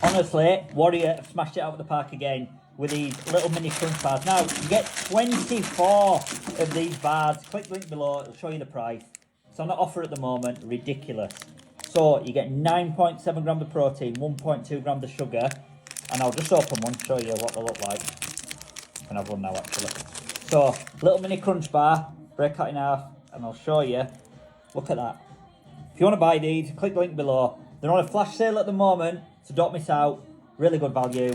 Honestly, Warrior have smashed it out of the park again with these little mini crunch bars. Now, you get 24 of these bars. Click the link below, it'll show you the price. It's on the offer at the moment, ridiculous. So, you get 9.7 grams of protein, 1.2 grams of sugar, and I'll just open one, show you what they look like. I can have one now, actually. So, little mini crunch bar, break that in half, and I'll show you. Look at that. If you want to buy these, click the link below. They're on a flash sale at the moment, so don't miss out. Really good value.